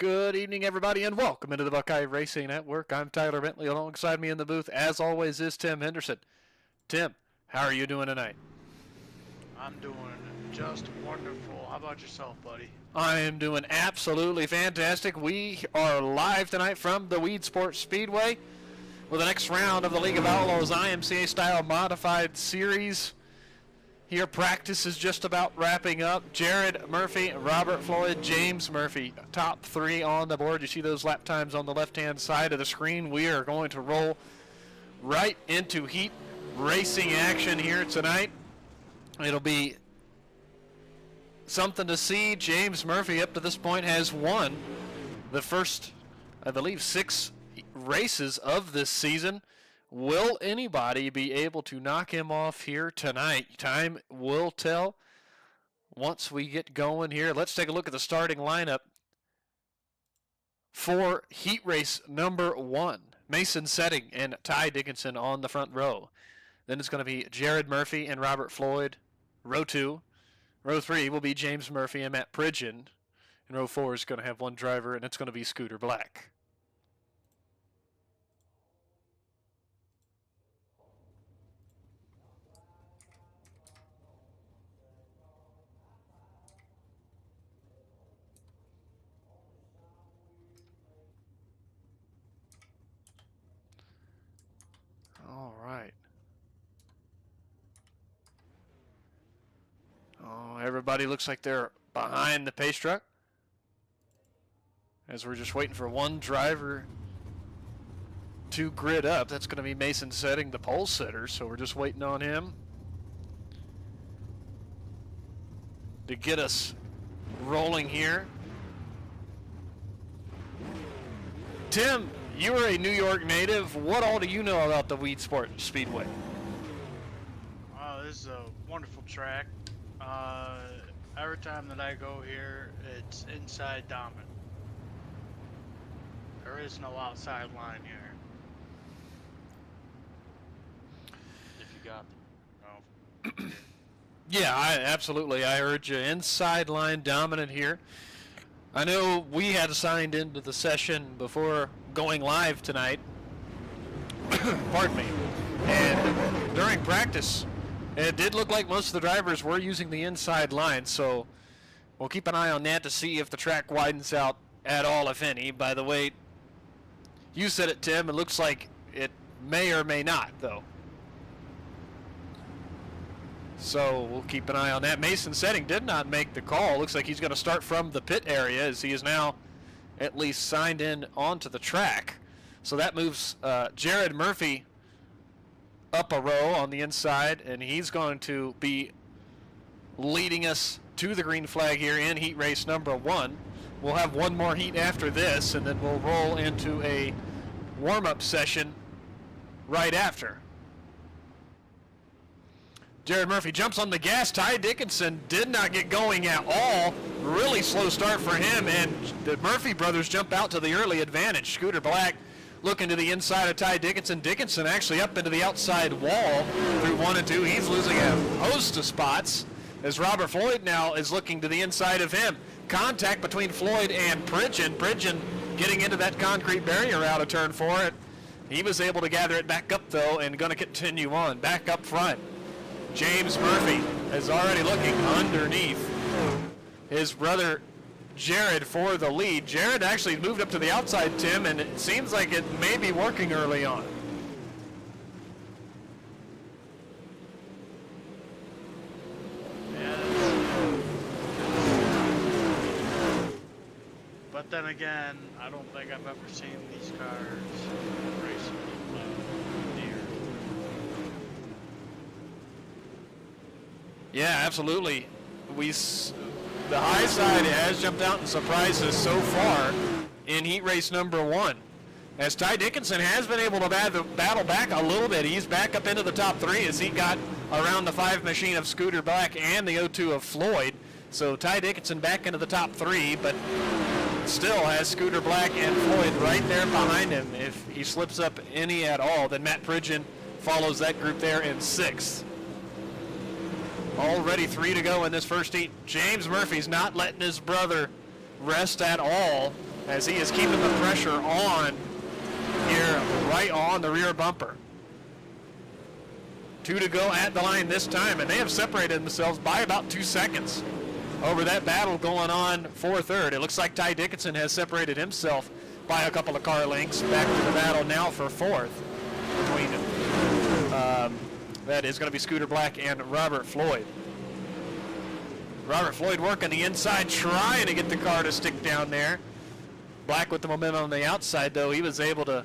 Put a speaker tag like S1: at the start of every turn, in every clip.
S1: Good evening, everybody, and welcome into the Buckeye Racing Network. I'm Tyler Bentley. Alongside me in the booth, as always, is Tim Henderson. Tim, how are you doing tonight?
S2: I'm doing just wonderful. How about yourself, buddy?
S1: I am doing absolutely fantastic. We are live tonight from the Weedsport Speedway with the next round of the League of Outlaws IMCA-style modified series. Here, practice is just about wrapping up. Jared Murphy, Robert Floyd, James Murphy, top three on the board. You see those lap times on the left-hand side of the screen. We are going to roll right into heat racing action here tonight. It'll be something to see. James Murphy, up to this point, has won the first, I believe, 6 races of this season. Will anybody be able to knock him off here tonight? Time will tell once we get going here. Let's take a look at the starting lineup for heat race number 1. Mason Setting and Ty Dickinson on the front row. Then it's going to be Jared Murphy and Robert Floyd, row 2. Row 3 will be James Murphy and Matt Pridgeon. And row 4 is going to have one driver, and it's going to be Scooter Black. All right. Oh, everybody looks like they're behind the pace truck, as we're just waiting for one driver to grid up. That's going to be Mason Setting, the pole sitter, so we're just waiting on him to get us rolling here. Tim, you are a New York native. What all do you know about the Weedsport Speedway?
S2: This is a wonderful track. Every time that I go here, it's inside dominant. There is no outside line here. If you got them. No.
S1: Yeah, absolutely. I urge you. Inside line dominant here. I know we had signed into the session before going live tonight. Pardon me. And during practice, it did look like most of the drivers were using the inside line, so we'll keep an eye on that to see if the track widens out at all, if any. By the way, you said it, Tim. It looks like it may or may not, though. So we'll keep an eye on that. Mason Setting did not make the call. Looks like he's going to start from the pit area, as he is now at least signed in onto the track. So that moves Jared Murphy up a row on the inside, and he's going to be leading us to the green flag here in heat race number 1. We'll have one more heat after this, and then we'll roll into a warm-up session right after. Jared Murphy jumps on the gas. Ty Dickinson did not get going at all. Really slow start for him, and the Murphy brothers jump out to the early advantage. Scooter Black looking to the inside of Ty Dickinson. Dickinson actually up into the outside wall through 1 and 2. He's losing a host of spots as Robert Floyd now is looking to the inside of him. Contact between Floyd and Pridgeon. Pridgeon getting into that concrete barrier out of turn 4. He was able to gather it back up, though, and going to continue on. Back up front, James Murphy is already looking underneath his brother Jared for the lead. Jared actually moved up to the outside, Tim, and it seems like it may be working early on.
S2: Yeah, but then again, I don't think I've ever seen these cars racing near.
S1: Yeah, absolutely. The high side has jumped out and surprised us so far in heat race number 1. As Ty Dickinson has been able to battle back a little bit. He's back up into the top 3 as he got around the 5 machine of Scooter Black and the 02 of Floyd. So Ty Dickinson back into the top 3, but still has Scooter Black and Floyd right there behind him. If he slips up any at all, then Matt Pridgeon follows that group there in 6th. Already 3 to go in this first heat. James Murphy's not letting his brother rest at all. as he is keeping the pressure on here right on the rear bumper. 2 to go at the line this time, and they have separated themselves by about 2 seconds over that battle going on for third. It looks like Ty Dickinson has separated himself by a couple of car lengths. Back to the battle now for fourth between that is going to be Scooter Black and Robert Floyd. Robert Floyd working the inside, trying to get the car to stick down there. Black with the momentum on the outside, though. He was able to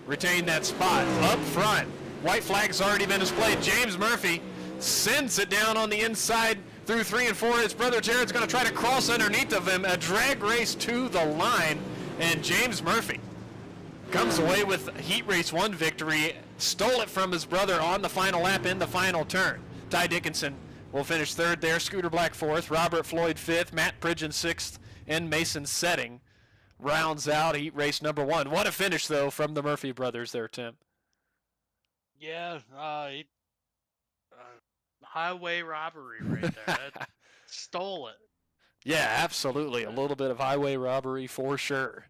S1: retain that spot up front. White flag's already been displayed. James Murphy sends it down on the inside through 3 and 4. His brother Jared's going to try to cross underneath of him. A drag race to the line, and James Murphy comes away with Heat Race 1 victory. Stole it from his brother on the final lap in the final turn. Ty Dickinson will finish third there. Scooter Black fourth. Robert Floyd fifth. Matt Pridgeon sixth. And Mason Setting rounds out Heat Race number 1. What a finish, though, from the Murphy brothers there, Tim.
S2: Yeah, highway robbery right there. That stole it.
S1: Yeah, absolutely. A little bit of highway robbery for sure.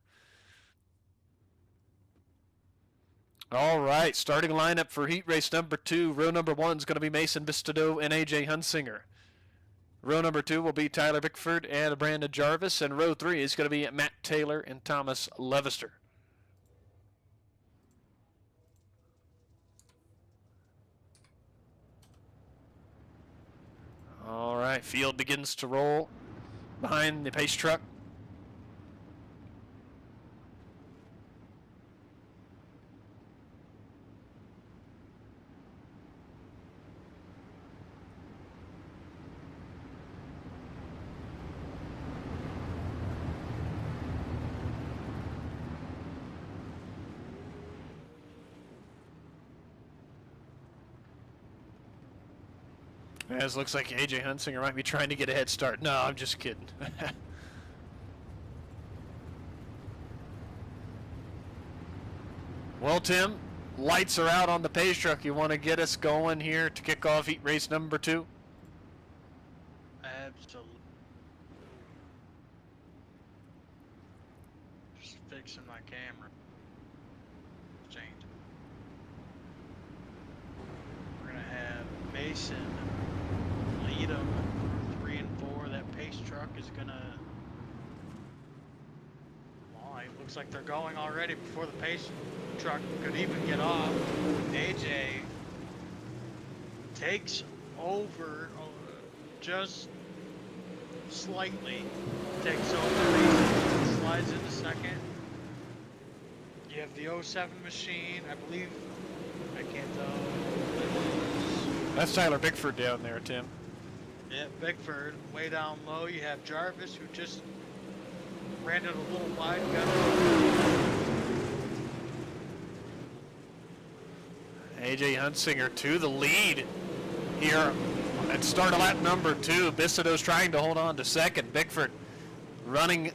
S1: All right, starting lineup for Heat Race number 2. Row number 1 is going to be Mason Bistodeau and A.J. Hunsinger. Row number 2 will be Tyler Bickford and Brandon Jarvis. And row 3 is going to be Matt Taylor and Thomas Levister. All right, field begins to roll behind the pace truck. As looks like A.J. Hunsinger might be trying to get a head start. No, I'm just kidding. Well, Tim, lights are out on the pace truck. You want to get us going here to kick off Heat Race number 2?
S2: Absolutely. Just fixing my camera. Change. We're going to have Mason lead them 3 and 4. That pace truck is gonna. Well, it looks like they're going already before the pace truck could even get off. AJ takes over just slightly. Takes over Mason, slides into second. You have the 07 machine, I believe. I can't tell.
S1: That's Tyler Bickford down there, Tim.
S2: Yeah, Bickford, way down low. You have Jarvis, who just ran it a little wide.
S1: A.J. Hunsinger to the lead here at start of lap number 2. Bistodeau's trying to hold on to second. Bickford running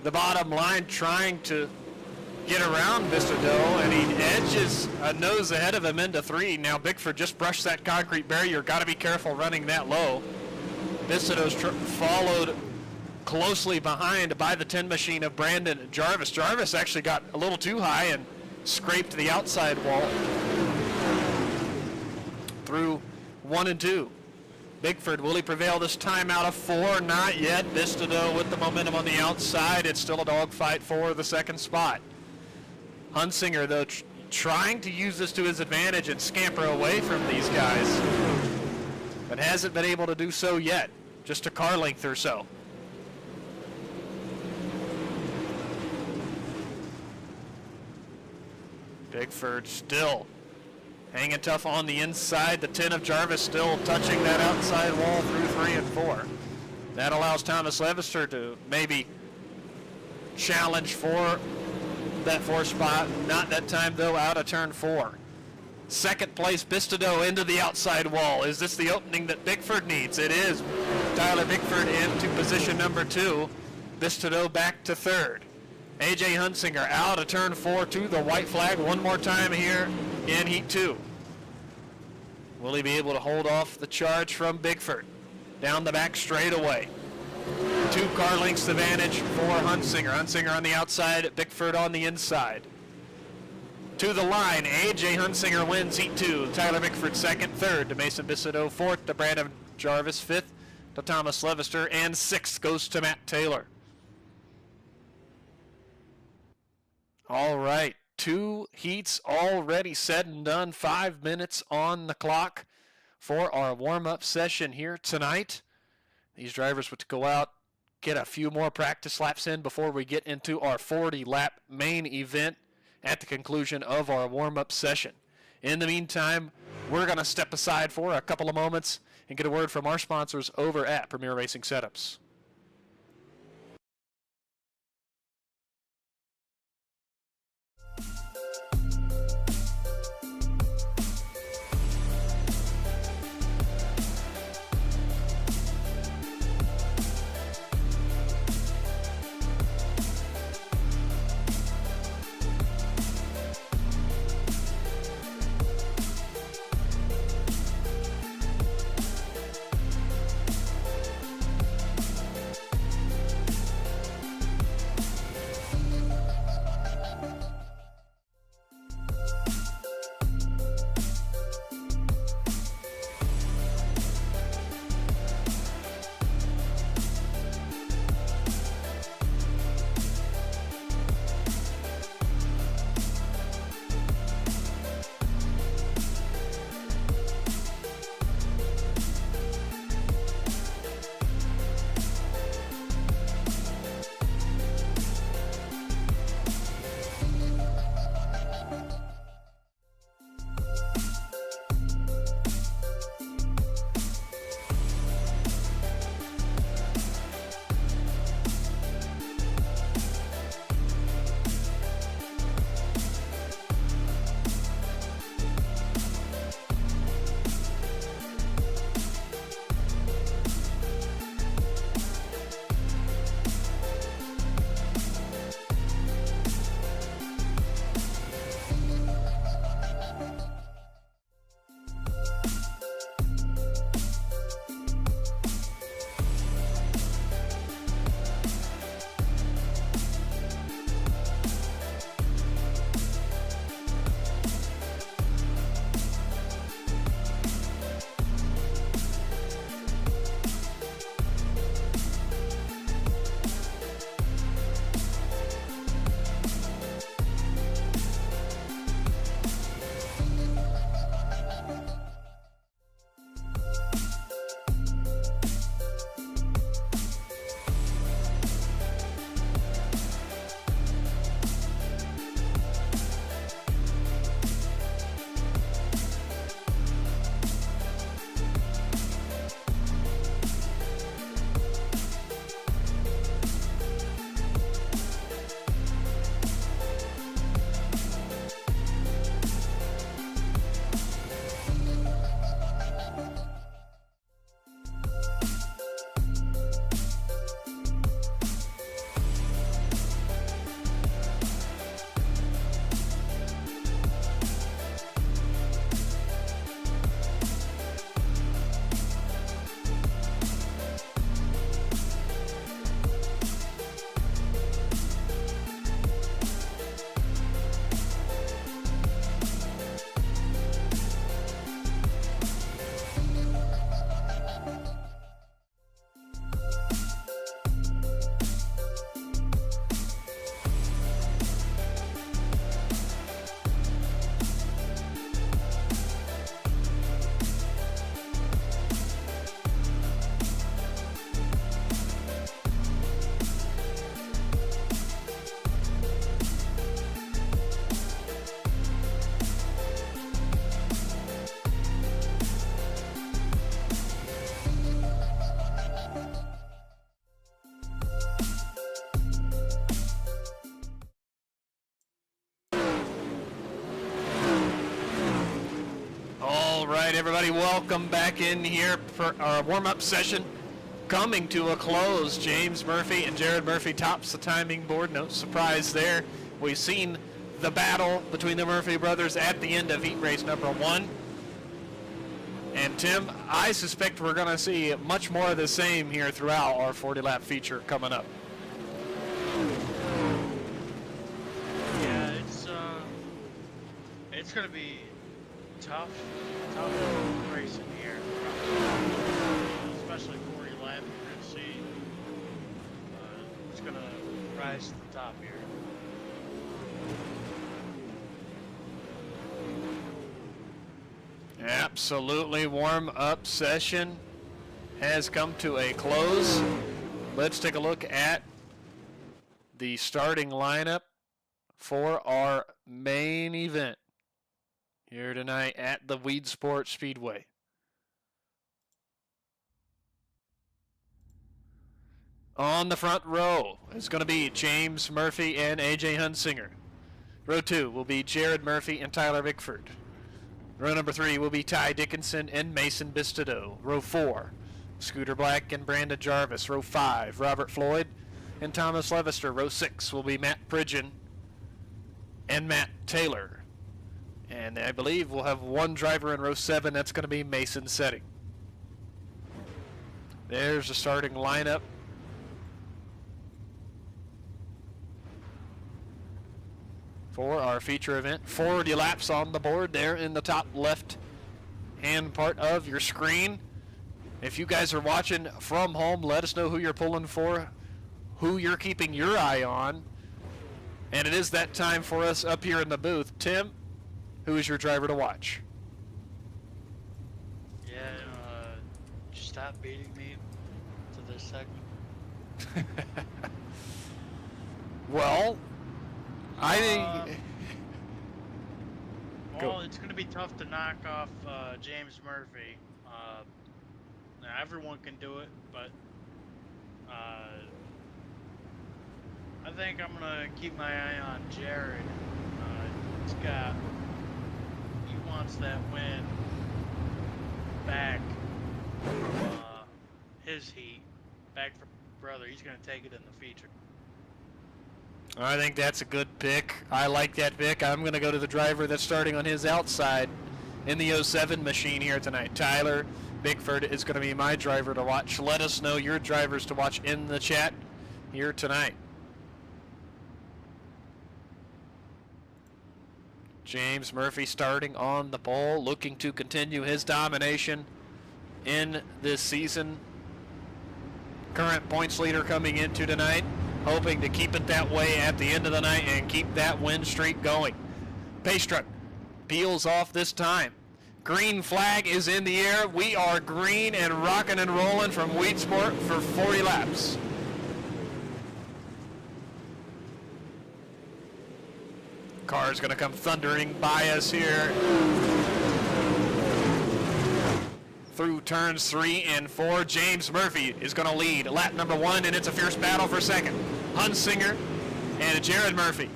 S1: the bottom line, trying to get around Bistodeau, and he edges a nose ahead of him into 3. Now Bickford just brushed that concrete barrier. Got to be careful running that low. Bistodeau's followed closely behind by the 10 machine of Brandon Jarvis. Jarvis actually got a little too high and scraped the outside wall through 1 and 2. Bickford, will he prevail this time out of 4? Not yet. Bistodeau with the momentum on the outside. It's still a dogfight for the second spot. Hunsinger, though, trying to use this to his advantage and scamper away from these guys, but hasn't been able to do so yet. Just a car length or so. Bickford still hanging tough on the inside. The 10 of Jarvis still touching that outside wall through 3 and 4. That allows Thomas Levister to maybe challenge for that 4th spot. Not that time, though, out of turn 4. Second place, Bistodeau into the outside wall. Is this the opening that Bickford needs? It is. Tyler Bickford into position number 2. Bistodeau back to 3rd. A.J. Hunsinger out of turn 4 to the white flag one more time here in Heat 2. Will he be able to hold off the charge from Bickford? Down the back straightaway. 2 car lengths advantage for Hunsinger. Hunsinger on the outside, Bickford on the inside. To the line, A.J. Hunsinger wins Heat 2. Tyler Bickford second, third to Mason Bissideau fourth, to Brandon Jarvis fifth, to Thomas Levister, and sixth goes to Matt Taylor. All right, 2 heats already said and done. 5 minutes on the clock for our warm-up session here tonight. These drivers would go out, get a few more practice laps in before we get into our 40-lap main event at the conclusion of our warm-up session. In the meantime, we're going to step aside for a couple of moments and get a word from our sponsors over at Premier Racing Setups. right, everybody, welcome back in here for our warm-up session. Coming to a close, James Murphy and Jared Murphy tops the timing board. No surprise there. We've seen the battle between the Murphy brothers at the end of heat race number 1. And And Tim, I suspect we're going to see much more of the same here throughout our 40-lap feature coming up.
S2: Yeah, it's going to be tough racing here, especially 40 laps. You're going to see it's going to rise to the top here.
S1: Absolutely. Warm-up session has come to a close. Let's take a look at the starting lineup for our main event here tonight at the Weedsport Speedway. On the front row is going to be James Murphy and AJ Hunsinger. Row 2 will be Jared Murphy and Tyler Bickford. Row number 3 will be Ty Dickinson and Mason Bistodeau. Row 4, Scooter Black and Brandon Jarvis. Row 5, Robert Floyd and Thomas Levister. Row 6 will be Matt Pridgeon and Matt Taylor. And I believe we'll have one driver in row 7. That's going to be Mason Setting. There's the starting lineup. For our feature event. 40 laps on the board there in the top left hand part of your screen. If you guys are watching from home, let us know who you're pulling for, who you're keeping your eye on. And it is that time for us up here in the booth. Tim, who is your driver to watch?
S2: Yeah, just stop beating me to this segment.
S1: Well, I think...
S2: Well, it's going to be tough to knock off James Murphy. Now everyone can do it, but I think I'm going to keep my eye on Jared. He wants that win back from his heat, back from brother. He's going to take it in the feature.
S1: I think that's a good pick. I like that pick. I'm going to go to the driver that's starting on his outside in the 07 machine here tonight. Tyler Bickford is going to be my driver to watch. Let us know your drivers to watch in the chat here tonight. James Murphy starting on the pole, looking to continue his domination in this season. Current points leader coming into tonight, hoping to keep it that way at the end of the night and keep that win streak going. Pace truck peels off this time. Green flag is in the air. We are green and rocking and rolling from Weedsport for 40 laps. Car's going to come thundering by us here through turns 3 and 4. James Murphy is going to lead lap number 1, and it's a fierce battle for second. Hunsinger and Jared Murphy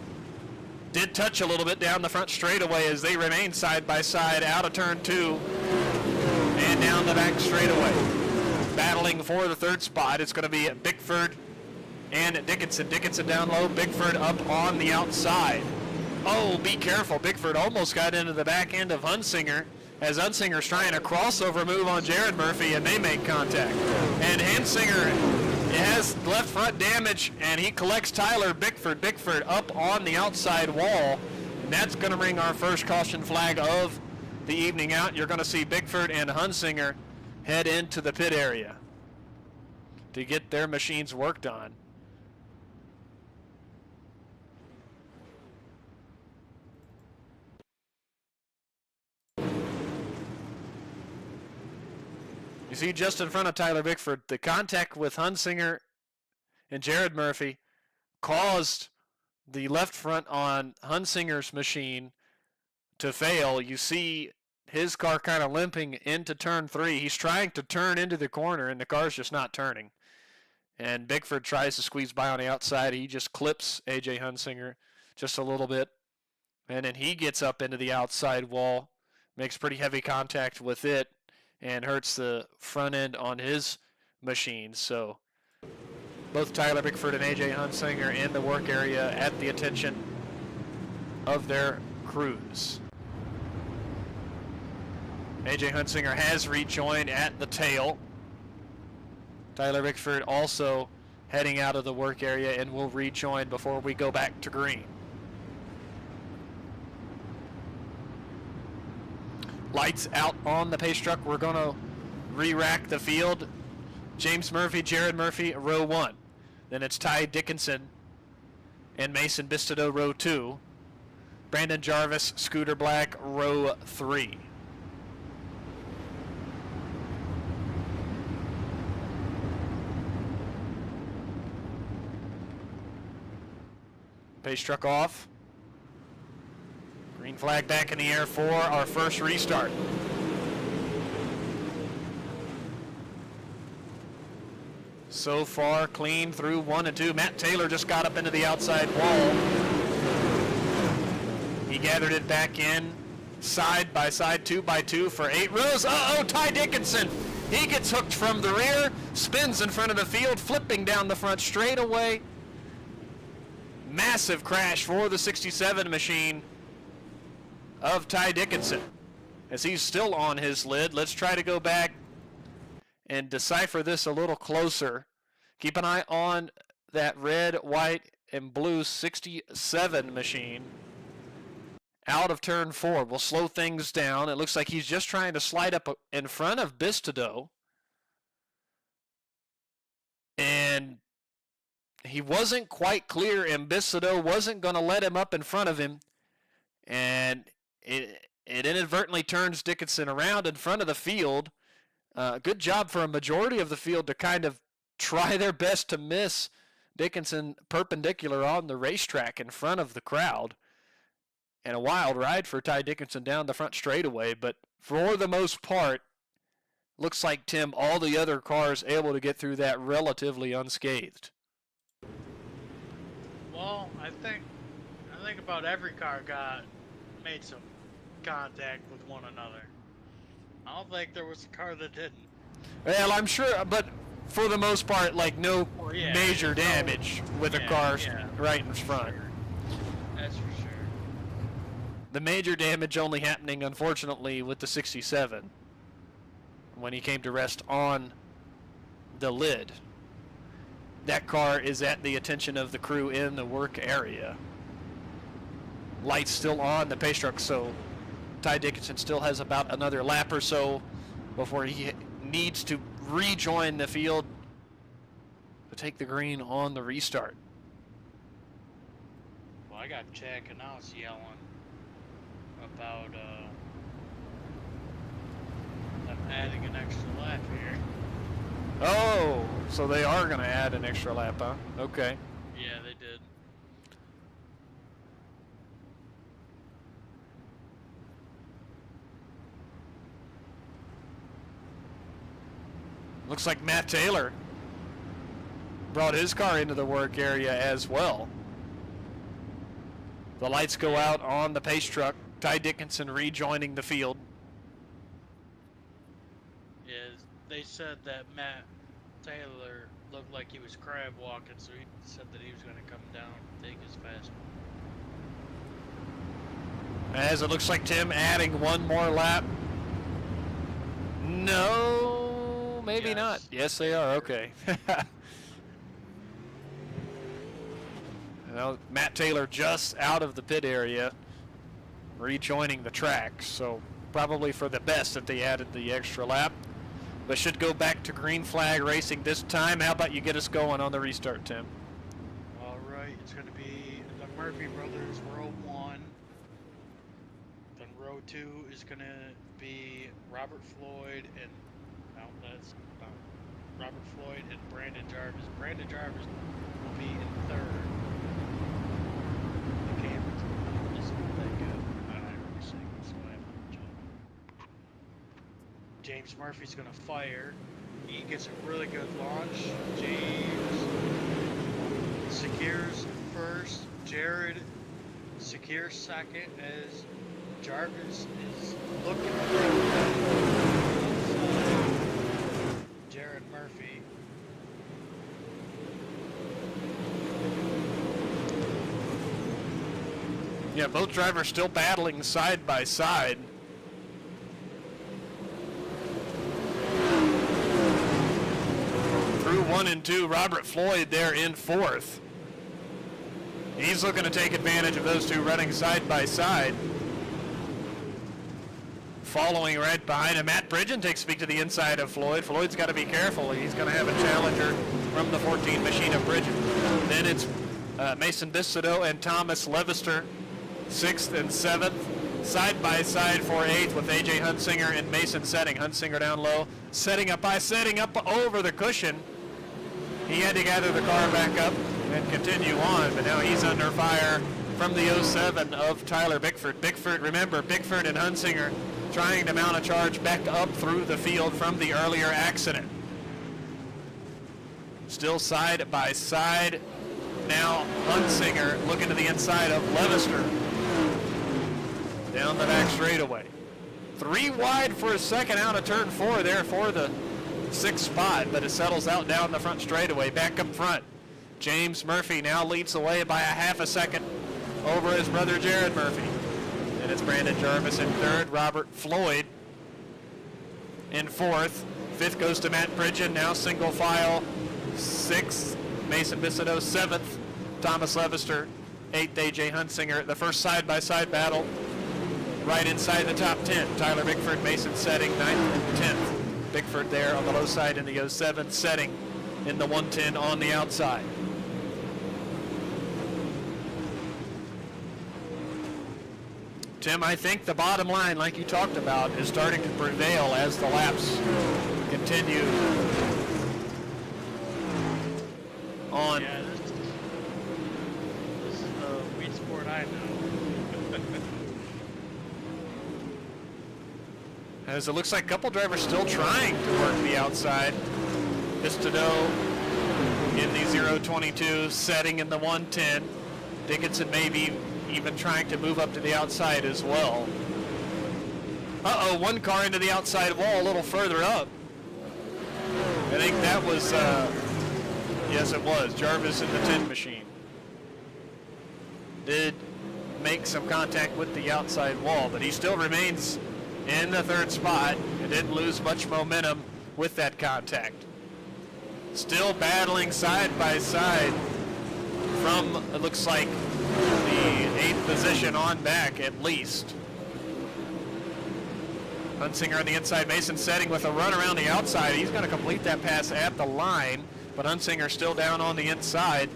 S1: did touch a little bit down the front straightaway as they remain side by side out of turn 2 and down the back straightaway. Battling for the third spot, it's going to be Bickford and Dickinson. Dickinson down low, Bickford up on the outside. Oh, be careful. Bickford almost got into the back end of Hunsinger as Hunsinger's trying a crossover move on Jared Murphy, and they make contact. And Hunsinger has left front damage, and he collects Tyler Bickford. Bickford up on the outside wall, and that's going to bring our first caution flag of the evening out. You're going to see Bickford and Hunsinger head into the pit area to get their machines worked on. You see just in front of Tyler Bickford, the contact with Hunsinger and Jared Murphy caused the left front on Hunsinger's machine to fail. You see his car kind of limping into turn 3. He's trying to turn into the corner, and the car's just not turning. And Bickford tries to squeeze by on the outside. He just clips AJ Hunsinger just a little bit. And then he gets up into the outside wall, makes pretty heavy contact with it, and hurts the front end on his machine. So both Tyler Bickford and AJ Hunsinger in the work area at the attention of their crews. AJ Hunsinger has rejoined at the tail. Tyler Bickford also heading out of the work area and will rejoin before we go back to green. Lights out on the pace truck. We're going to re-rack the field. James Murphy, Jared Murphy, row 1. Then it's Ty Dickinson and Mason Bistodeau, row 2. Brandon Jarvis, Scooter Black, row 3. Pace truck off. Green flag back in the air for our first restart. So far, clean through 1 and 2. Matt Taylor just got up into the outside wall. He gathered it back in, side by side, 2 by 2 for 8 rows. Uh-oh, Ty Dickinson. He gets hooked from the rear, spins in front of the field, flipping down the front straightaway. Massive crash for the 67 machine of Ty Dickinson. As he's still on his lid, let's try to go back and decipher this a little closer. Keep an eye on that red, white, and blue 67 machine out of turn 4. We'll slow things down. It looks like he's just trying to slide up in front of Bistodeau. And he wasn't quite clear, and Bistodeau wasn't going to let him up in front of him. And it inadvertently turns Dickinson around in front of the field. Good job for a majority of the field to kind of try their best to miss Dickinson perpendicular on the racetrack in front of the crowd. And a wild ride for Ty Dickinson down the front straightaway. But for the most part, looks like, Tim, all the other cars able to get through that relatively unscathed.
S2: Well, I think about every car made some contact with one another. I don't think there was a car that didn't.
S1: Well, I'm sure, but for the most part, like no major damage with a car right in front.
S2: Sure. That's for sure.
S1: The major damage only happening, unfortunately, with the 67 when he came to rest on the lid. That car is at the attention of the crew in the work area. Lights still on the pace truck, so Ty Dickinson still has about another lap or so before he needs to rejoin the field to take the green on the restart.
S2: Well, I got Jack and I was yelling about them adding an extra lap here.
S1: Oh, so they are going to add an extra lap, huh? Okay.
S2: Yeah, they did.
S1: Looks like Matt Taylor brought his car into the work area as well. The lights go out on the pace truck. Ty Dickinson rejoining the field.
S2: Yeah, they said that Matt Taylor looked like he was crab walking, so he said that he was going to come down and take his fast one.
S1: As it looks like Tim adding one more lap. No, maybe not. Yes, they are. Okay. Now, Matt Taylor just out of the pit area, rejoining the track. So probably for the best that they added the extra lap. But should go back to green flag racing this time. How about you get us going on the restart, Tim?
S2: All right, it's going to be the Murphy brothers, row 1. Then row 2 is going to be Robert Floyd and Robert Floyd and Brandon Jarvis. Brandon Jarvis will be in 3rd. The camera's not that good. I don't remember saying this, so I apologize. James Murphy's going to fire. He gets a really good launch. James secures 1st. Jared secures 2nd as Jarvis is looking for Jared Murphy.
S1: Yeah, both drivers still battling side by side. 1 and 2. Robert Floyd there in 4th. He's looking to take advantage of those two running side by side. Following right behind him, Matt Bridgen takes speak to the inside of Floyd. Floyd's got to be careful. He's going to have a challenger from the 14 machine of Bridgen. Then it's Mason Bistodeau and Thomas Levister, 6th and 7th. Side by side for 8th with A.J. Hunsinger and Mason Setting. Hunsinger down low, setting up over the cushion. He had to gather the car back up and continue on, but now he's under fire from the 07 of Tyler Bickford. Remember, Bickford and Hunsinger trying to mount a charge back up through the field from the earlier accident. Still side by side. Now Hunsinger looking to the inside of Levister. Down the back straightaway. 3 wide for a second out of turn 4 there for the 6th spot, but it settles out down the front straightaway. Back up front, James Murphy now leads the way by a half a second over his brother Jared Murphy. And it's Brandon Jarvis in 3rd, Robert Floyd in 4th. 5th goes to Matt Bridgen, now single file. 6th, Mason Bistodeau. 7th, Thomas Levister. 8th, A.J. Hunsinger. The first side-by-side battle right inside the top 10. Tyler Bickford, Mason Setting, 9th and 10th. Bickford there on the low side in the 07, Setting in the 110 on the outside. Tim, I think the bottom line, like you talked about, is starting to prevail as the laps continue on.
S2: Yeah, this is the Weedsport I know.
S1: As it looks like a couple drivers still trying to work the outside. Bistodeau in the 022, Setting in the 110. Dickinson maybe even trying to move up to the outside as well. One car into the outside wall a little further up. I think that was, yes it was, Jarvis in the 10 machine. Did make some contact with the outside wall, but he still remains in the 3rd spot and didn't lose much momentum with that contact. Still battling side by side from, it looks like, the 8th position on back at least. Hunsinger on the inside, Mason Setting with a run around the outside. He's going to complete that pass at the line, but Hunsinger still down on the inside.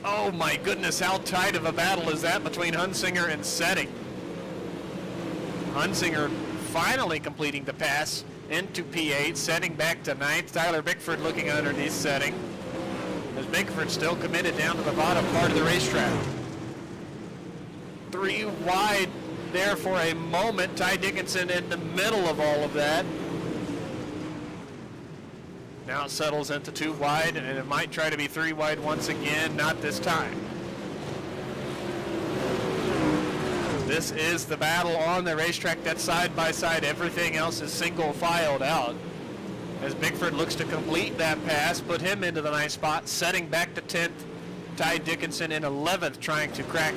S1: Oh my goodness, how tight of a battle is that between Hunsinger and Setting. Hunsinger finally completing the pass into P8, Setting back to 9th. Tyler Bickford looking underneath Setting, as Bickford still committed down to the bottom part of the racetrack. 3 wide there for a moment. Ty Dickinson in the middle of all of that. Now it settles into 2 wide, and it might try to be 3 wide once again, not this time. This is the battle on the racetrack. That's side by side. Everything else is single filed out. As Bickford looks to complete that pass, put him into the 9th spot, Setting back to 10th. Ty Dickinson in 11th, trying to crack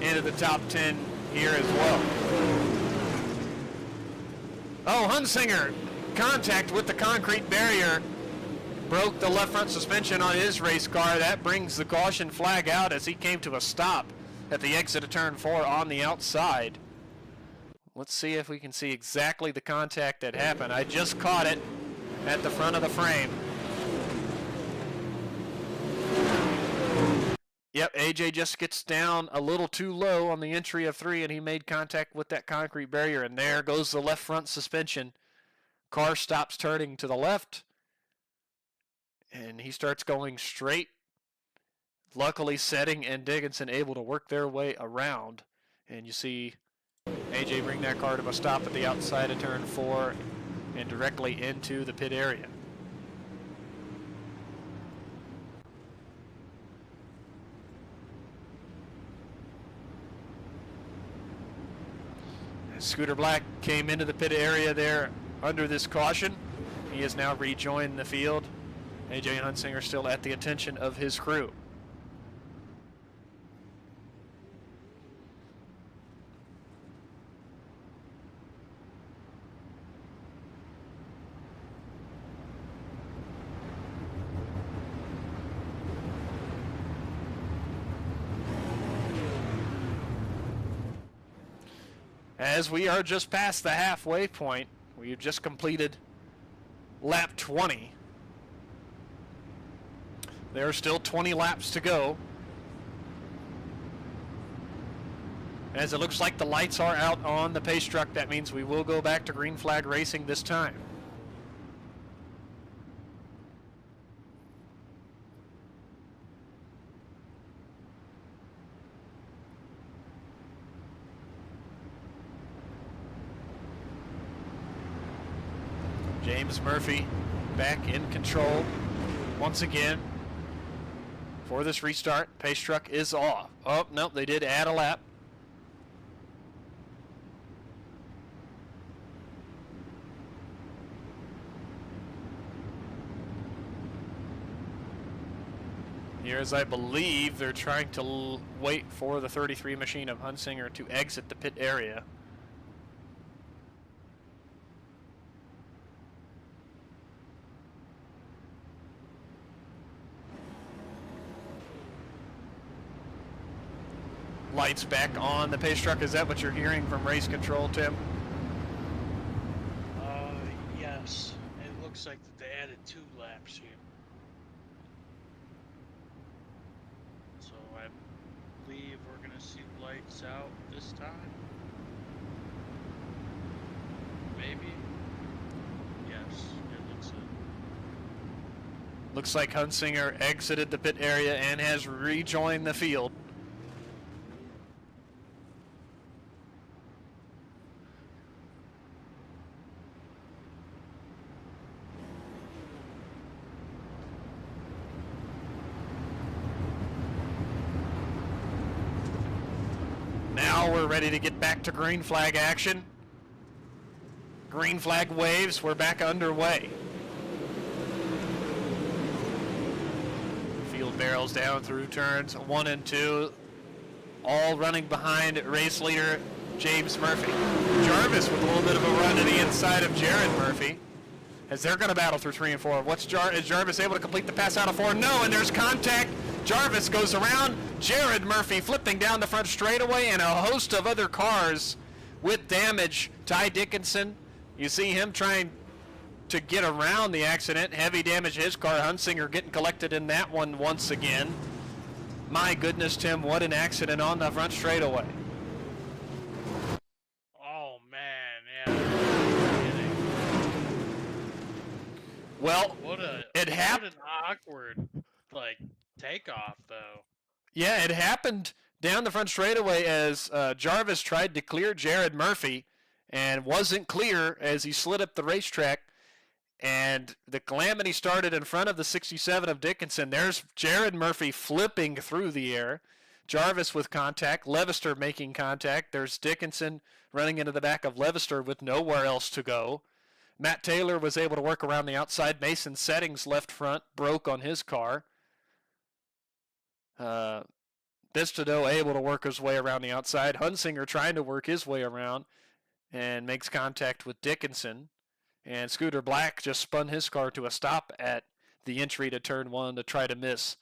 S1: into the top 10 here as well. Oh, Hunsinger, contact with the concrete barrier, broke the left front suspension on his race car. That brings the caution flag out as he came to a stop at the exit of turn 4 on the outside. Let's see if we can see exactly the contact that happened. I just caught it at the front of the frame. Yep, AJ just gets down a little too low on the entry of 3, and he made contact with that concrete barrier, and there goes the left front suspension. Car stops turning to the left, and he starts going straight. Luckily, Setting and Dickinson able to work their way around, and you see AJ bring that car to a stop at the outside of turn 4 and directly into the pit area. Scooter Black came into the pit area there under this caution. He has now rejoined the field. AJ Hunsinger still at the attention of his crew. as we are just past the halfway point. We've just completed lap 20. There are still 20 laps to go. As it looks like the lights are out on the pace truck, that means we will go back to green flag racing this time. James Murphy back in control once again for this restart. Pace truck is off. Oh, nope, they did add a lap. Here, as I believe they're trying to wait for the 33 machine of Hunsinger to exit the pit area. Lights back on the pace truck. Is that what you're hearing from race control, Tim?
S2: Yes. It looks like that they added 2 laps here. So I believe we're going to see lights out this time. Maybe. Yes, it looks it.
S1: Looks like Hunsinger exited the pit area and has rejoined the field. Now we're ready to get back to green flag action. Green flag waves, we're back underway. Field barrels down through turns 1 and 2, all running behind race leader James Murphy. Jarvis with a little bit of a run to the inside of Jared Murphy, as they're going to battle through 3 and 4. Is Jarvis able to complete the pass out of 4? No, and there's contact. Jarvis goes around. Jared Murphy flipping down the front straightaway, and a host of other cars with damage. Ty Dickinson, you see him trying to get around the accident. Heavy damage to his car. Hunsinger getting collected in that one once again. My goodness, Tim, what an accident on the front straightaway.
S2: Oh, man, yeah.
S1: Well, it happened.
S2: What an awkward, takeoff, though.
S1: Yeah, it happened down the front straightaway as Jarvis tried to clear Jared Murphy and wasn't clear as he slid up the racetrack. And the calamity started in front of the 67 of Dickinson. There's Jared Murphy flipping through the air. Jarvis with contact. Levister making contact. There's Dickinson running into the back of Levister with nowhere else to go. Matt Taylor was able to work around the outside. Mason Settings left front broke on his car. Bistodeau able to work his way around the outside. Hunsinger trying to work his way around and makes contact with Dickinson. And Scooter Black just spun his car to a stop at the entry to turn 1 to try to miss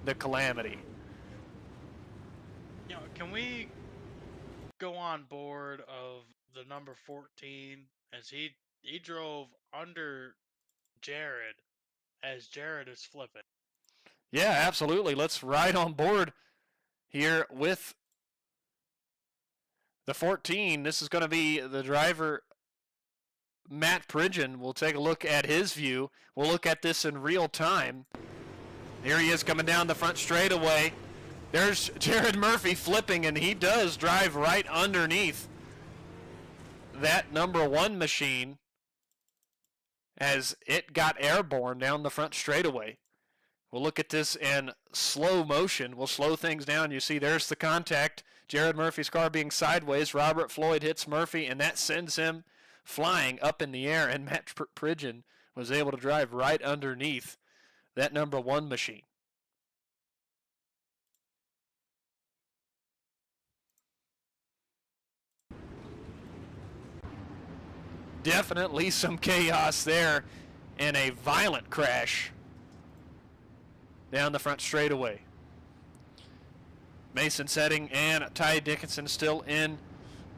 S1: the calamity.
S2: You know, can we go on board of the number 14 as he drove under Jared as Jared is flipping?
S1: Yeah, absolutely. Let's ride on board here with the 14. This is going to be the driver, Matt Pridgeon. We'll take a look at his view. We'll look at this in real time. Here he is coming down the front straightaway. There's Jared Murphy flipping, and he does drive right underneath that number 1 machine as it got airborne down the front straightaway. We'll look at this in slow motion. We'll slow things down. You see there's the contact. Jared Murphy's car being sideways. Robert Floyd hits Murphy, and that sends him flying up in the air. And Matt Pridgeon was able to drive right underneath that number 1 machine. Definitely some chaos there and a violent crash down the front straightaway. Mason Setting and Ty Dickinson still in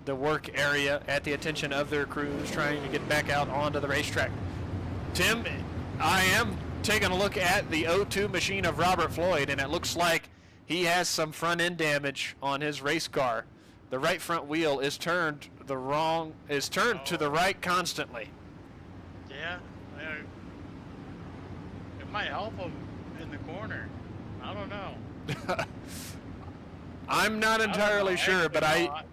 S1: the work area at the attention of their crews trying to get back out onto the racetrack. Tim, I am taking a look at the O2 machine of Robert Floyd, and it looks like he has some front end damage on his race car. The right front wheel is turned to the right constantly.
S2: Yeah, it might help him in the corner. I don't know.
S1: I'm not entirely sure, but
S2: I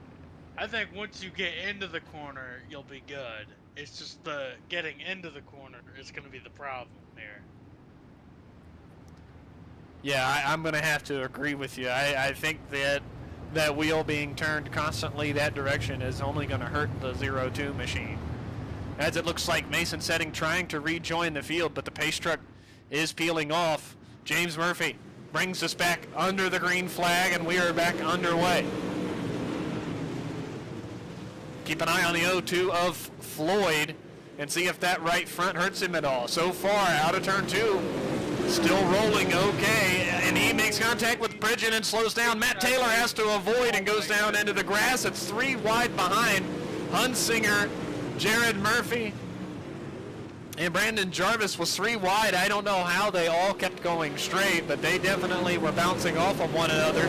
S2: think once you get into the corner, you'll be good. It's just the getting into the corner is going to be the problem here.
S1: Yeah, I'm going to have to agree with you. I think that wheel being turned constantly that direction is only going to hurt the 0-2 machine. As it looks like Mason Setting trying to rejoin the field, but the pace truck is peeling off. James Murphy brings us back under the green flag, and we are back underway. Keep an eye on the 0-2 of Floyd and see if that right front hurts him at all. So far, out of turn 2, still rolling okay, and he makes contact with Bridget and slows down. Matt Taylor has to avoid and goes down into the grass. It's 3 wide behind Hunsinger, Jared Murphy, and Brandon Jarvis was 3 wide. I don't know how they all kept going straight, but they definitely were bouncing off of one another.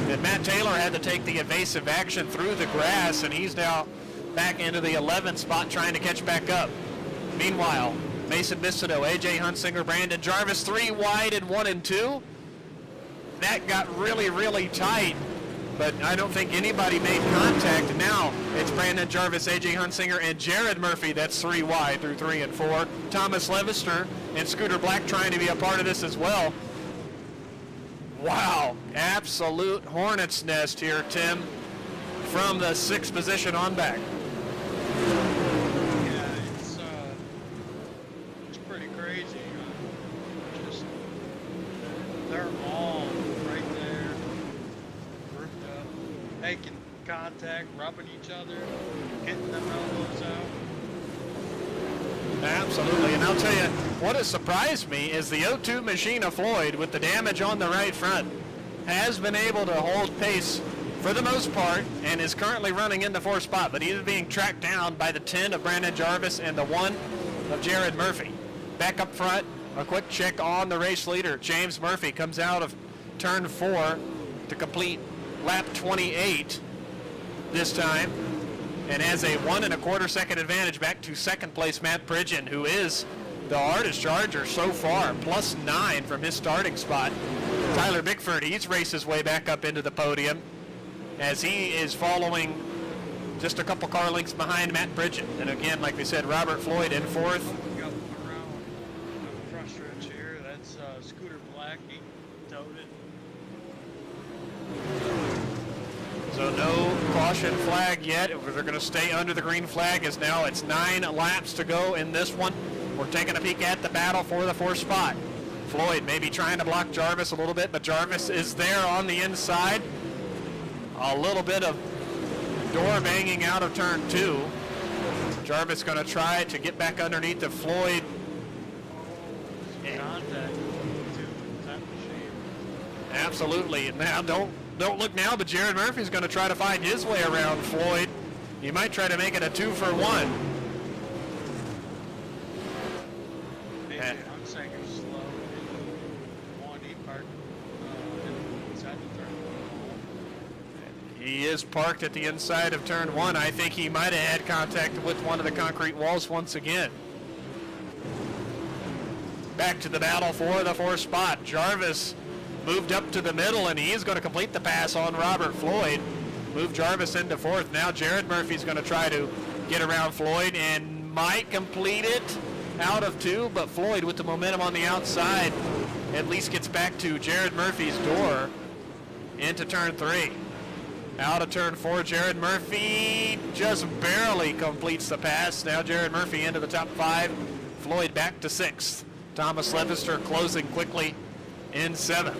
S1: And Matt Taylor had to take the evasive action through the grass, and he's now back into the 11th spot trying to catch back up. Meanwhile, Mason Bistodeau, AJ Hunsinger, Brandon Jarvis, 3 wide and 1 and 2. That got really, really tight, but I don't think anybody made contact. Now it's Brandon Jarvis, AJ Hunsinger, and Jared Murphy. That's 3 wide through 3 and 4. Thomas Levister and Scooter Black trying to be a part of this as well. Wow, absolute hornet's nest here, Tim, from the 6th position on back.
S2: Yeah, it's pretty crazy. Just they're all right there, grouped up, making contact, rubbing each other, getting them elbows out.
S1: Absolutely, and I'll tell you, what has surprised me is the O2 machine of Floyd with the damage on the right front has been able to hold pace for the most part and is currently running in the 4th spot, but he is being tracked down by the 10 of Brandon Jarvis and the 1 of Jared Murphy. Back up front, a quick check on the race leader. James Murphy comes out of turn 4 to complete lap 28 this time, and has a 1 1/4 second advantage back to 2nd place Matt Pridgeon, who is the hardest charger so far, plus 9 from his starting spot. Tyler Bickford, he's raced his way back up into the podium as he is following just a couple car lengths behind Matt Pridgeon. And again, like we said, Robert Floyd in 4th.
S2: We got one around the front stretch here. That's Scooter Black. He towed it.
S1: So no caution flag yet. They're going to stay under the green flag as now it's 9 laps to go in this one. We're taking a peek at the battle for the 4th spot. Floyd maybe trying to block Jarvis a little bit, but Jarvis is there on the inside. A little bit of door banging out of turn 2. Jarvis going to try to get back underneath the Floyd.
S2: Contact to that machine.
S1: Absolutely. And now don't look now, but Jared Murphy's going to try to find his way around Floyd. He might try to make it a 2-for-1.
S2: I'm saying it's slow. He parked inside the turn.
S1: He is parked at the inside of turn 1. I think he might have had contact with one of the concrete walls once again. Back to the battle for the 4th spot. Jarvis moved up to the middle, and he is going to complete the pass on Robert Floyd. Move Jarvis into 4th. Now Jared Murphy's going to try to get around Floyd and might complete it out of 2, but Floyd with the momentum on the outside at least gets back to Jared Murphy's door into turn 3. Out of turn 4, Jared Murphy just barely completes the pass. Now Jared Murphy into the top 5. Floyd back to 6th. Thomas Levister closing quickly in 7th.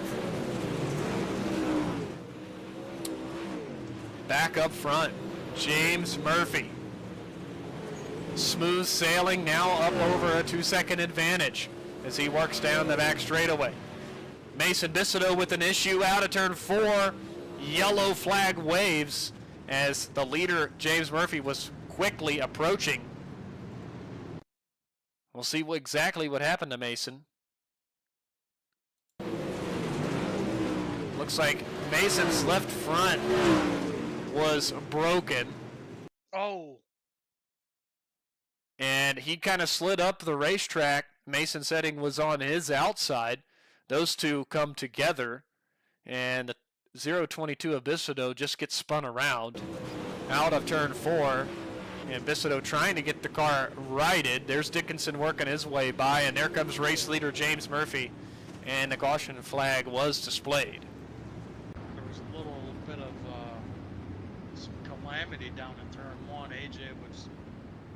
S1: Back up front, James Murphy. Smooth sailing, now up over a 2-second advantage as he works down the back straightaway. Mason Bistodeau with an issue out of turn 4. Yellow flag waves as the leader, James Murphy, was quickly approaching. We'll see exactly what happened to Mason. Looks like Mason's left front was broken.
S2: Oh.
S1: And he kind of slid up the racetrack. Mason Setting was on his outside. Those two come together, and the 022 of Bisodeau just gets spun around out of turn 4. And Bisodeau trying to get the car righted. There's Dickinson working his way by, and there comes race leader James Murphy, and the caution flag was displayed.
S2: There was a little bit of some calamity down in turn 1. AJ was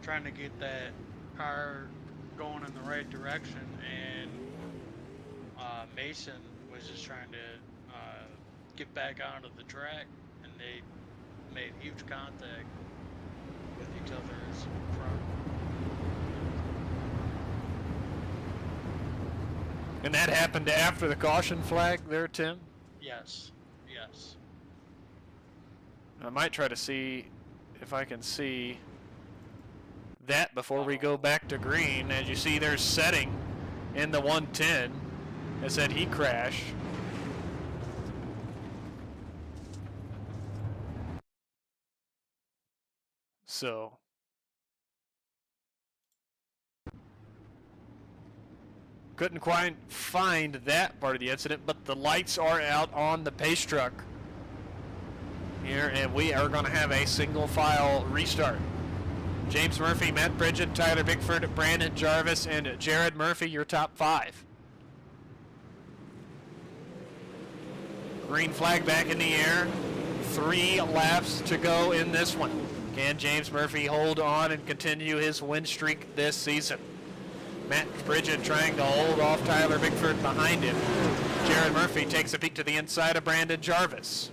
S2: trying to get that car going in the right direction, and Mason was just trying to get back onto the track, and they made huge contact with each other's front.
S1: And that happened after the caution flag there, Tim?
S2: Yes, yes.
S1: I might try to see if I can see that before we go back to green. As you see, there's Setting in the 110. I said he crashed. So couldn't quite find that part of the incident, but the lights are out on the pace truck here, and we are going to have a single file restart. James Murphy, Matt Bridget, Tyler Bickford, Brandon Jarvis, and Jared Murphy, your top 5. Green flag back in the air. 3 laps to go in this one. Can James Murphy hold on and continue his win streak this season? Matt Bridget trying to hold off Tyler Bickford behind him. Jared Murphy takes a peek to the inside of Brandon Jarvis.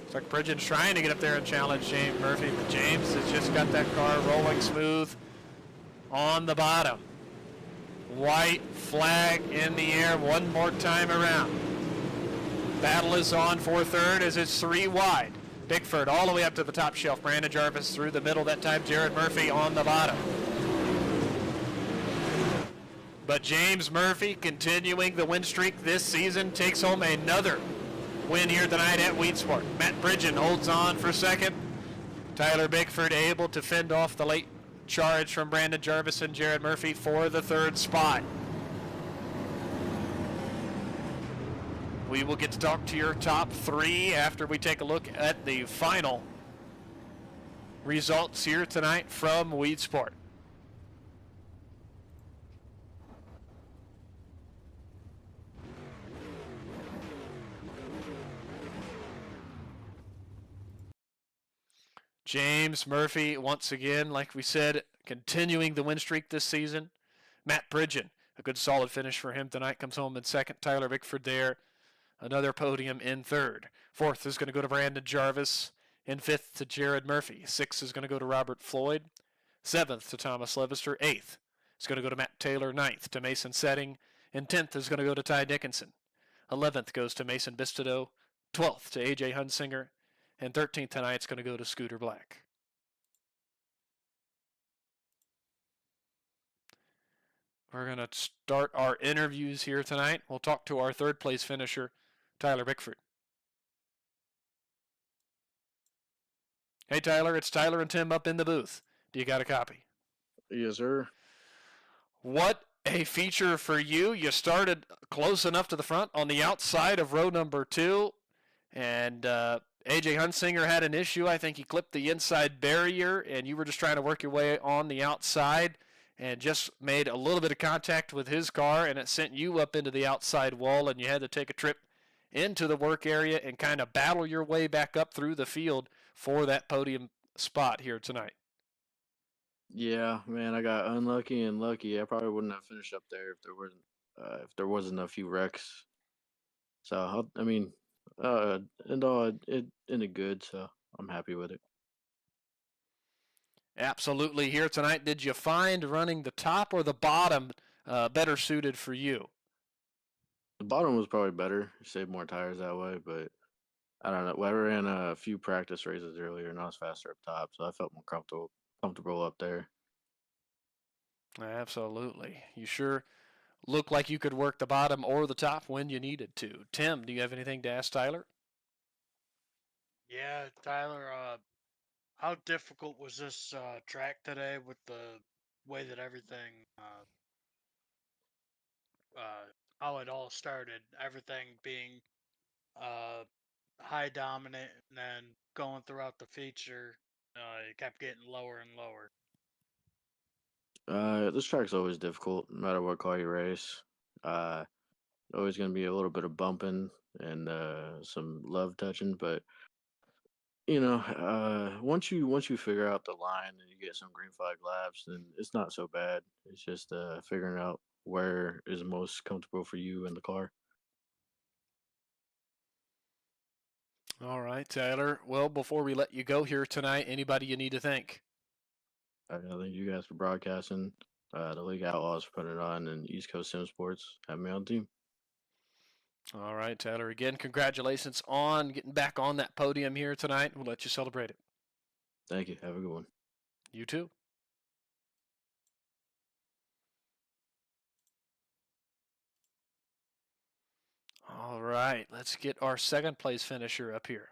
S1: Looks like Bridget's trying to get up there and challenge James Murphy, but James has just got that car rolling smooth on the bottom. White flag in the air one more time around. Battle is on for third as it's 3 wide. Bickford all the way up to the top shelf. Brandon Jarvis through the middle that time. Jared Murphy on the bottom. But James Murphy, continuing the win streak this season, takes home another win here tonight at Weedsport. Matt Bridgen holds on for second. Tyler Bickford able to fend off the late charge from Brandon Jarvis and Jared Murphy for the third spot. We will get to talk to your top 3 after we take a look at the final results here tonight from Weedsport. James Murphy, once again, like we said, continuing the win streak this season. Matt Bridgen, a good solid finish for him tonight, comes home in second. Tyler Bickford there, another podium in third. Fourth is going to go to Brandon Jarvis. In fifth to Jared Murphy. Sixth is going to go to Robert Floyd. Seventh to Thomas Levister. Eighth is going to go to Matt Taylor. Ninth to Mason Setting. And 10th is going to go to Ty Dickinson. 11th goes to Mason Bistodeau. 12th to AJ Hunsinger. And 13th tonight's going to go to Scooter Black. We're going to start our interviews here tonight. We'll talk to our third place finisher, Tyler Bickford. Hey, Tyler, it's Tyler and Tim up in the booth. Do you got a copy?
S3: Yes, sir.
S1: What a feature for you. You started close enough to the front on the outside of row number 2, and AJ Hunsinger had an issue. I think he clipped the inside barrier, and you were just trying to work your way on the outside and just made a little bit of contact with his car, and it sent you up into the outside wall, and you had to take a trip into the work area and kind of battle your way back up through the field for that podium spot here tonight.
S3: Yeah, man, I got unlucky and lucky. I probably wouldn't have finished up there if there wasn't a few wrecks. So I mean, and all it ended good. So I'm happy with it.
S1: Absolutely. Here tonight, did you find running the top or the bottom better suited for you?
S3: The bottom was probably better. Saved more tires that way, but I don't know. Well, I ran a few practice races earlier, and I was faster up top, so I felt more comfortable up there.
S1: Absolutely. You sure look like you could work the bottom or the top when you needed to. Tim, do you have anything to ask Tyler?
S2: Yeah, Tyler, how difficult was this track today with the way that everything, uh, how it all started? Everything being uh, high dominant and then going throughout the feature, it kept getting lower and lower.
S3: This track's always difficult, no matter what car you race. Uh, always going to be a little bit of bumping and some love touching, but once you figure out the line and you get some green flag laps, then it's not so bad. It's just figuring out where is most comfortable for you in the car.
S1: All right, Tyler. Well, before we let you go here tonight, anybody you need to thank?
S3: I thank you guys for broadcasting. The League Outlaws for putting it on, and East Coast Sim Sports having me on the team.
S1: All right, Tyler. Again, congratulations on getting back on that podium here tonight. We'll let you celebrate it.
S3: Thank you. Have a good one.
S1: You too. All right, let's get our second place finisher up here.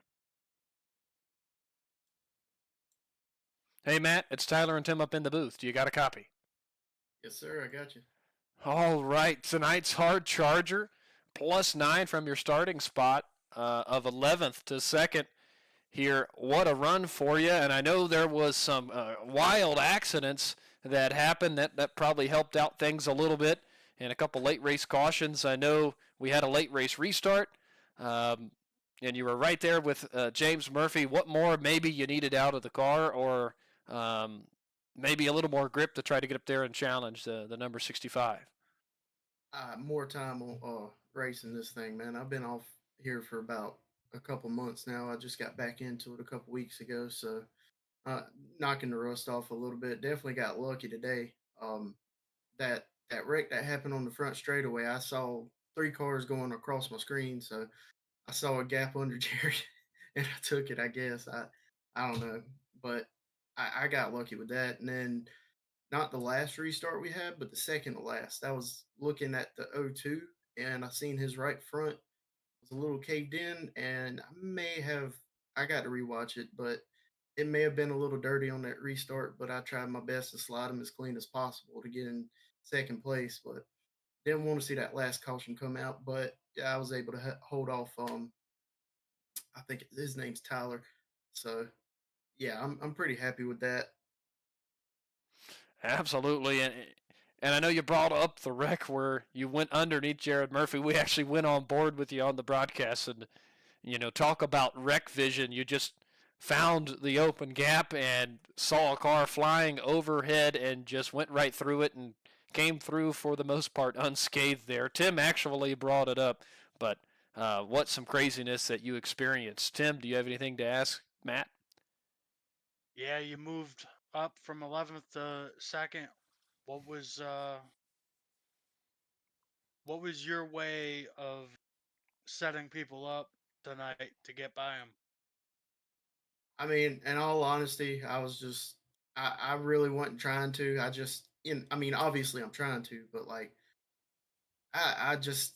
S1: Hey, Matt, it's Tyler and Tim up in the booth. Do you got a copy?
S4: Yes, sir. I got you.
S1: All right, tonight's hard charger, +9 from your starting spot of 11th to 2nd here. What a run for you. And I know there was some wild accidents that happened that probably helped out things a little bit, and a couple late race cautions. I know we had a late race restart, and you were right there with James Murphy. What more maybe you needed out of the car, or maybe a little more grip to try to get up there and challenge the number 65?
S4: More time on racing this thing, man. I've been off here for about a couple months now. I just got back into it a couple weeks ago, so uh, knocking the rust off a little bit. Definitely got lucky today. That wreck that happened on the front straightaway, I saw three cars going across my screen, so I saw a gap under Jerry, and I took it. I guess I don't know, but I got lucky with that, and then not the last restart we had, but the second to last. I was looking at the O2 and I seen his right front was a little caved in, and I got to rewatch it, but it may have been a little dirty on that restart, but I tried my best to slide him as clean as possible to get in second place, but didn't want to see that last caution come out, but yeah, I was able to hold off. I think his name's Tyler. So yeah, I'm pretty happy with that.
S1: Absolutely. And I know you brought up the wreck where you went underneath Jared Murphy. We actually went on board with you on the broadcast, and talk about wreck vision. You just found the open gap and saw a car flying overhead and just went right through it and came through for the most part unscathed there. Tim actually brought it up, but what some craziness that you experienced. Tim, do you have anything to ask Matt?
S2: Yeah, you moved up from 11th to second. What was uh, what was your way of setting people up tonight to get by them?
S4: I mean, in all honesty, I really wasn't trying to. I mean, obviously I'm trying to, but like, I just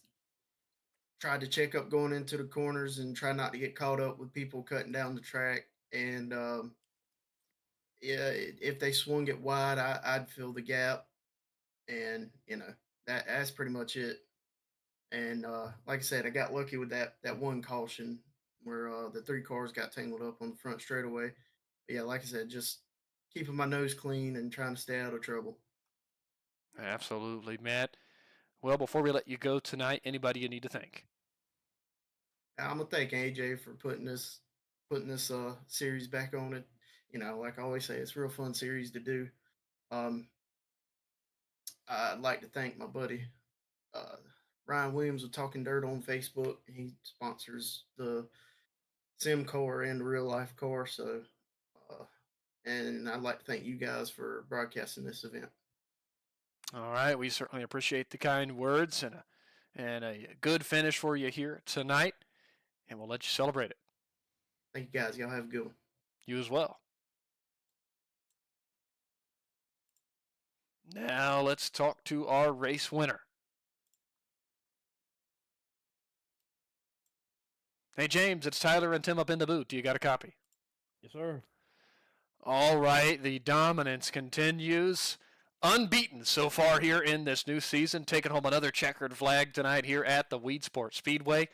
S4: tried to check up going into the corners and try not to get caught up with people cutting down the track. And yeah, if they swung it wide, I'd fill the gap, and that's pretty much it. And like I said, I got lucky with that one caution where the three cars got tangled up on the front straightaway. But yeah, like I said, just keeping my nose clean and trying to stay out of trouble.
S1: Absolutely, Matt. Well, before we let you go tonight, anybody you need to thank?
S4: I'm gonna thank AJ for putting this series back on it. Like I always say, it's a real fun series to do. Um, I'd like to thank my buddy uh, Ryan Williams with Talking Dirt on Facebook. He sponsors the Sim Core and the Real Life Core, so uh, and I'd like to thank you guys for broadcasting this event.
S1: All right, we certainly appreciate the kind words and a good finish for you here tonight, and we'll let you celebrate it.
S4: Thank you guys. Y'all have a good one.
S1: You as well. Now let's talk to our race winner. Hey, James, it's Tyler and Tim up in the booth. Do you got a copy?
S5: Yes, sir.
S1: All right, the dominance continues. Unbeaten so far here in this new season, taking home another checkered flag tonight here at the Weedsport Speedway.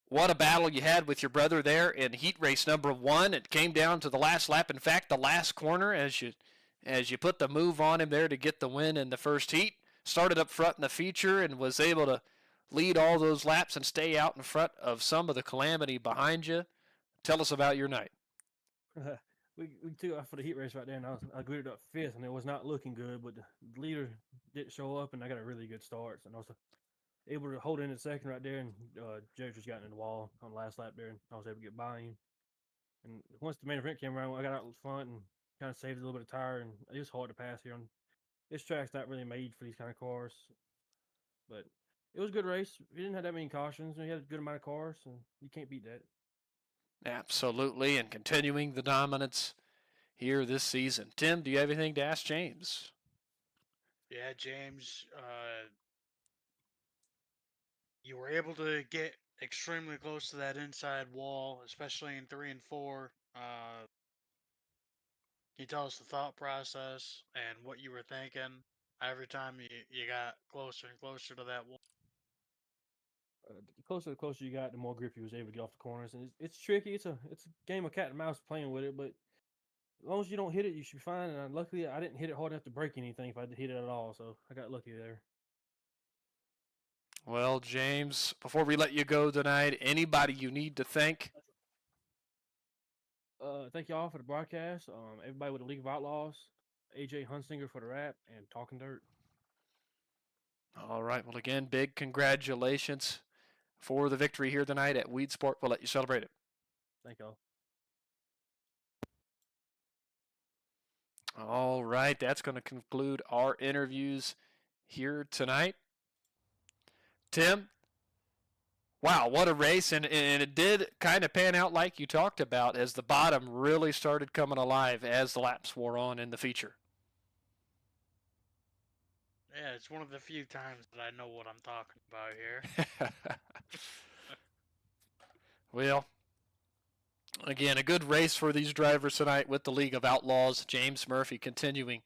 S1: What a battle you had with your brother there in heat race number 1. It came down to the last lap. In fact, the last corner as you put the move on him there to get the win in the first heat. Started up front in the feature and was able to lead all those laps and stay out in front of some of the calamity behind you. Tell us about your night.
S5: we took off for the heat race right there, and I graded up 5th, and it was not looking good, but the leader didn't show up, and I got a really good start, and I was able to hold in a second right there, and Jerry just got in the wall on the last lap there, and I was able to get by him. And once the main event came around, I got out in front and kind of saved a little bit of tire, and it was hard to pass here. This track's not really made for these kind of cars, but it was a good race. We didn't have that many cautions. We had a good amount of cars, and you can't beat that.
S1: Absolutely, and continuing the dominance here this season. Tim, do you have anything to ask James?
S2: Yeah, James, you were able to get extremely close to that inside wall, especially in 3 and 4. Can you tell us the thought process and what you were thinking every time you got closer and closer to that wall?
S5: The closer you got, the more grip you was able to get off the corners, and it's tricky. It's a game of cat and mouse playing with it, but as long as you don't hit it, you should be fine. And luckily, I didn't hit it hard enough to break anything if I hit it at all, so I got lucky there.
S1: Well, James, before we let you go tonight, anybody you need to thank?
S5: Thank y'all for the broadcast. Everybody with the League of Outlaws, AJ Hunsinger for the rap, and Talking Dirt.
S1: All right. Well, again, big congratulations for the victory here tonight at Weedsport. We'll let you celebrate it.
S5: Thank y'all.
S1: All right. That's going to conclude our interviews here tonight. Tim, wow, what a race. And it did kind of pan out like you talked about as the bottom really started coming alive as the laps wore on in the feature.
S2: Yeah, it's one of the few times that I know what I'm talking about here.
S1: Well, again, a good race for these drivers tonight with the League of Outlaws. James Murphy continuing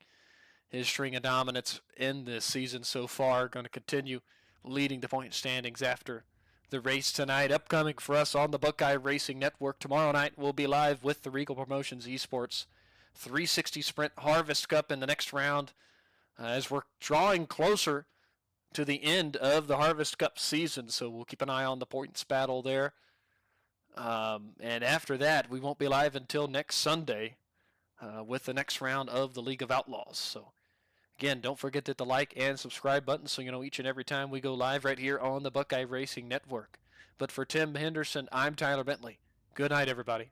S1: his string of dominance in this season so far. Going to continue leading the point standings after the race tonight. Upcoming for us on the Buckeye Racing Network tomorrow night, we'll be live with the Regal Promotions Esports 360 Sprint Harvest Cup in the next round as we're drawing closer to the end of the Harvest Cup season. So we'll keep an eye on the points battle there. And after that, we won't be live until next Sunday with the next round of the League of Outlaws. So, again, don't forget to hit the like and subscribe button so you know each and every time we go live right here on the Buckeye Racing Network. But for Tim Henderson, I'm Tyler Bentley. Good night, everybody.